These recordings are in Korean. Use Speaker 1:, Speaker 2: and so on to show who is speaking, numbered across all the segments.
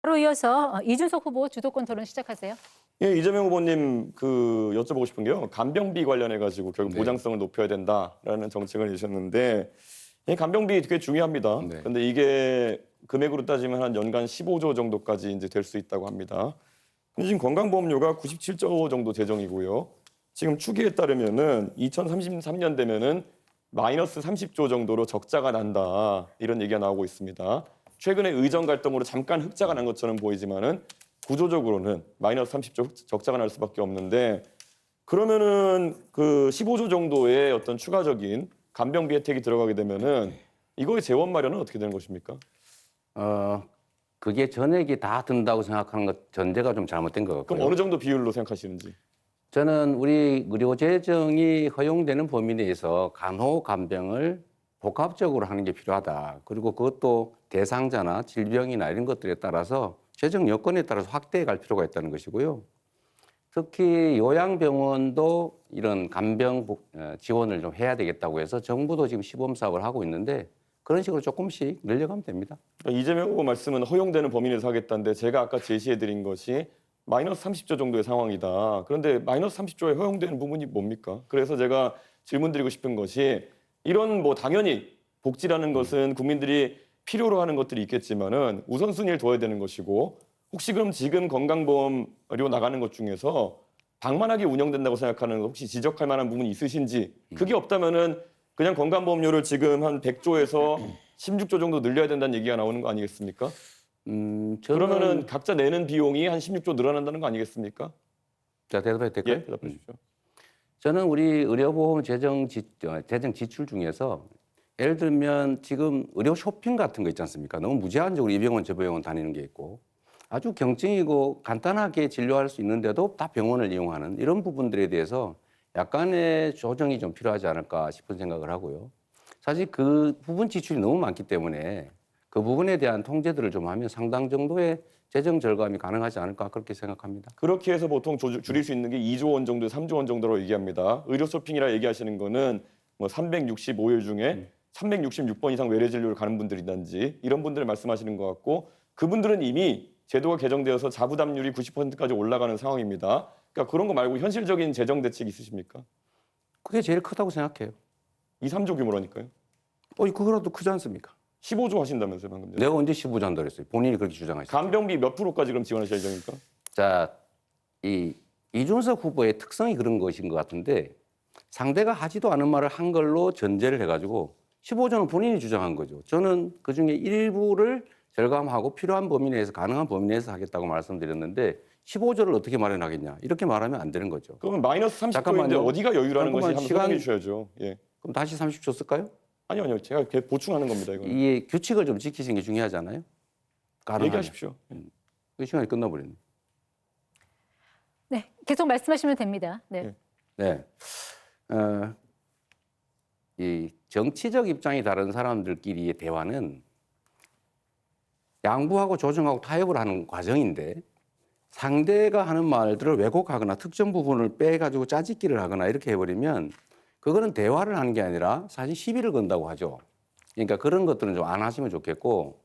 Speaker 1: 바로 이어서 이준석 후보 주도권 토론 시작하세요.
Speaker 2: 예, 이재명 후보님 여쭤보고 싶은 게요. 간병비 관련해 가지고 결국
Speaker 3: 네.
Speaker 2: 보장성을 높여야 된다라는 정책을 내셨는데 이 간병비 되게 중요합니다.
Speaker 3: 네.
Speaker 2: 근데 이게 금액으로 따지면 한 연간 15조 정도까지 이제 될 수 있다고 합니다. 근데 지금 건강보험료가 97조 정도 재정이고요. 지금 추기에 따르면은 2033년 되면은 마이너스 30조 정도로 적자가 난다. 이런 얘기가 나오고 있습니다. 최근에 의정 갈등으로 잠깐 흑자가 난 것처럼 보이지만은 구조적으로는 마이너스 30조 적자가 날 수밖에 없는데 그러면은 그 15조 정도의 어떤 추가적인 간병비 혜택이 들어가게 되면은 이거의 재원 마련은 어떻게 되는 것입니까?
Speaker 3: 그게 전액이 다 든다고 생각하는 것 전제가 좀 잘못된 것 같고요.
Speaker 2: 그럼 어느 정도 비율로 생각하시는지?
Speaker 3: 저는 우리 의료 재정이 허용되는 범위 내에서 간호 간병을 복합적으로 하는 게 필요하다. 그리고 그것도 대상자나 질병이나 이런 것들에 따라서 재정 여건에 따라서 확대해 갈 필요가 있다는 것이고요. 특히 요양병원도 이런 간병 지원을 좀 해야 되겠다고 해서 정부도 지금 시범 사업을 하고 있는데 그런 식으로 조금씩 늘려가면 됩니다.
Speaker 2: 그러니까 이재명 후보 말씀은 허용되는 범위 내에서 하겠다는데 제가 아까 제시해드린 것이 마이너스 30조 정도의 상황이다. 그런데 마이너스 30조에 허용되는 부분이 뭡니까? 그래서 제가 질문드리고 싶은 것이 이런 뭐 당연히 복지라는 것은 국민들이 필요로 하는 것들이 있겠지만은 우선순위를 둬야 되는 것이고 혹시 그럼 지금 건강보험료 나가는 것 중에서 방만하게 운영된다고 생각하는 혹시 지적할 만한 부분이 있으신지 그게 없다면은 그냥 건강보험료를 지금 한 100조에서 16조 정도 늘려야 된다는 얘기가 나오는 거 아니겠습니까? 그러면은 각자 내는 비용이 한 16조 늘어난다는 거 아니겠습니까?
Speaker 3: 자, 대답해도 될까요?
Speaker 2: 예, 대답해 주십시오.
Speaker 3: 저는 우리 의료보험 재정 지출 중에서 예를 들면 지금 의료 쇼핑 같은 거 있지 않습니까? 너무 무제한적으로 이 병원 저 병원 다니는 게 있고 아주 경증이고 간단하게 진료할 수 있는데도 다 병원을 이용하는 이런 부분들에 대해서 약간의 조정이 좀 필요하지 않을까 싶은 생각을 하고요. 사실 그 부분 지출이 너무 많기 때문에 그 부분에 대한 통제들을 좀 하면 상당 정도의 재정 절감이 가능하지 않을까 그렇게 생각합니다.
Speaker 2: 그렇게 해서 보통 줄일 수 있는 게 2조 원 정도, 3조 원 정도로 얘기합니다. 의료 쇼핑이라 얘기하시는 거는 뭐 365일 중에 366번 이상 외래 진료를 가는 분들이든지 이런 분들을 말씀하시는 것 같고 그분들은 이미 제도가 개정되어서 자부담률이 90%까지 올라가는 상황입니다. 그러니까 그런 거 말고 현실적인 재정 대책 있으십니까?
Speaker 3: 그게 제일 크다고 생각해요.
Speaker 2: 2, 3조 규모라니까요.
Speaker 3: 그거라도 크지 않습니까?
Speaker 2: 15조 하신다면서요, 방금 전에.
Speaker 3: 내가 언제 15조 한다 그랬어요? 본인이 그렇게 주장하시죠.
Speaker 2: 간병비 몇 프로까지 그럼 지원하실 예정입니까?
Speaker 3: 자, 이준석 후보의 특성이 그런 것인 것 같은데 상대가 하지도 않은 말을 한 걸로 전제를 해가지고 15조는 본인이 주장한 거죠. 저는 그중에 일부를 절감하고 필요한 범위 내에서 가능한 범위 내에서 하겠다고 말씀드렸는데 15조를 어떻게 마련하겠냐 이렇게 말하면 안 되는 거죠.
Speaker 2: 그러면 마이너스 30조인데
Speaker 3: 잠깐만요.
Speaker 2: 어디가 여유라는 것이 한번
Speaker 3: 시간-
Speaker 2: 설명해 주셔야죠. 예.
Speaker 3: 그럼 다시 30조 쓸까요?
Speaker 2: 아니요. 제가 보충하는 겁니다. 이거는.
Speaker 3: 이 규칙을 좀 지키시는 게 중요하잖아요. 가능하면.
Speaker 2: 얘기하십시오.
Speaker 3: 그 시간이 끝나버렸네.
Speaker 1: 네, 계속 말씀하시면 됩니다. 네.
Speaker 2: 네.
Speaker 3: 네. 이 정치적 입장이 다른 사람들끼리의 대화는 양보하고 조정하고 타협을 하는 과정인데 상대가 하는 말들을 왜곡하거나 특정 부분을 빼가지고 짜집기를 하거나 이렇게 해버리면 그거는 대화를 하는 게 아니라 사실 시비를 건다고 하죠. 그러니까 그런 것들은 좀 안 하시면 좋겠고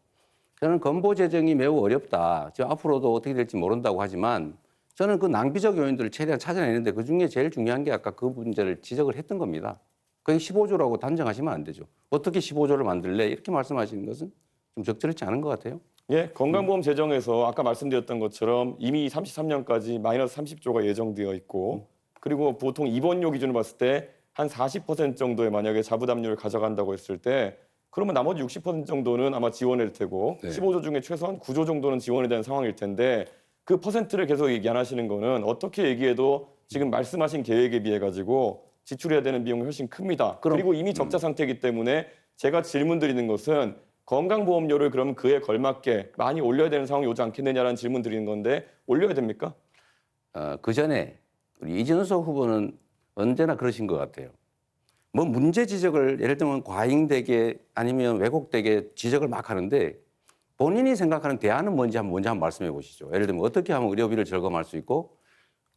Speaker 3: 저는 건보 재정이 매우 어렵다. 저 앞으로도 어떻게 될지 모른다고 하지만 저는 그 낭비적 요인들을 최대한 찾아내는데 그중에 제일 중요한 게 아까 그 문제를 지적을 했던 겁니다. 그게 15조라고 단정하시면 안 되죠. 어떻게 15조를 만들래? 이렇게 말씀하시는 것은 좀 적절치 않은 것 같아요.
Speaker 2: 예, 건강보험 재정에서 아까 말씀드렸던 것처럼 이미 33년까지 마이너스 30조가 예정되어 있고 그리고 보통 입원료 기준으로 봤을 때 한 40% 정도의 만약에 자부담률을 가져간다고 했을 때 그러면 나머지 60% 정도는 아마 지원일 테고
Speaker 3: 네.
Speaker 2: 15조 중에 최소한 9조 정도는 지원이 되는 상황일 텐데 그 퍼센트를 계속 얘기 안 하시는 거는 어떻게 얘기해도 지금 말씀하신 계획에 비해 가지고 지출해야 되는 비용이 훨씬 큽니다. 그리고 이미 적자 상태이기 때문에 제가 질문 드리는 것은 건강보험료를 그럼 그에 걸맞게 많이 올려야 되는 상황이 오지 않겠느냐라는 질문 드리는 건데 올려야 됩니까?
Speaker 3: 그 전에 우리 이준석 후보는 언제나 그러신 것 같아요. 뭐 문제 지적을 예를 들면 과잉되게 아니면 왜곡되게 지적을 막 하는데 본인이 생각하는 대안은 뭔지 한번 말씀해 보시죠. 예를 들면 어떻게 하면 의료비를 절감할 수 있고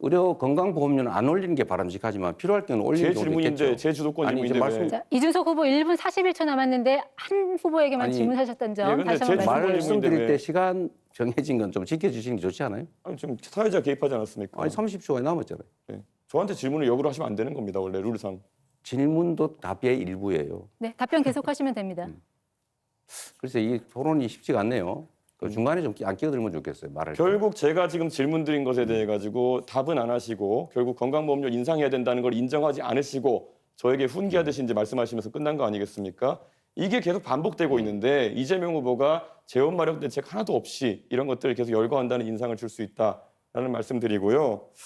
Speaker 3: 의료 건강보험료는 안 올리는 게 바람직하지만 필요할 경우는 올리는
Speaker 2: 제
Speaker 3: 경우도
Speaker 2: 질문인데
Speaker 3: 있겠죠.
Speaker 2: 제 주도권
Speaker 3: 아니, 이제
Speaker 2: 질문인데 왜?
Speaker 1: 자, 이준석 후보 1분 41초 남았는데 한 후보에게만
Speaker 3: 아니,
Speaker 1: 질문하셨던
Speaker 2: 예,
Speaker 1: 점
Speaker 2: 근데
Speaker 1: 다시
Speaker 2: 제
Speaker 1: 한번
Speaker 2: 말-
Speaker 1: 말씀드립니다.
Speaker 3: 말씀드릴
Speaker 2: 왜?
Speaker 3: 때 시간 정해진 건 좀 지켜주시는 게 좋지 않아요?
Speaker 2: 아니, 지금 사회자 개입하지 않았습니까?
Speaker 3: 아니 30초가 남았잖아요.
Speaker 2: 네. 저한테 질문을 역으로 하시면 안 되는 겁니다. 원래 룰상.
Speaker 3: 질문도 답의 일부예요.
Speaker 1: 네, 답변 계속하시면 됩니다.
Speaker 3: 그래서 이 토론이 쉽지가 않네요. 그 중간에 좀 안 끼어들면 좋겠어요. 말할 때.
Speaker 2: 결국 제가 지금 질문 드린 것에 대해 가지고 답은 안 하시고 결국 건강보험료 인상해야 된다는 걸 인정하지 않으시고 저에게 훈계하듯이 이제 말씀하시면서 끝난 거 아니겠습니까? 이게 계속 반복되고 있는데 이재명 후보가 재원 마련 대책 하나도 없이 이런 것들을 계속 열거한다는 인상을 줄 수 있다라는 말씀드리고요.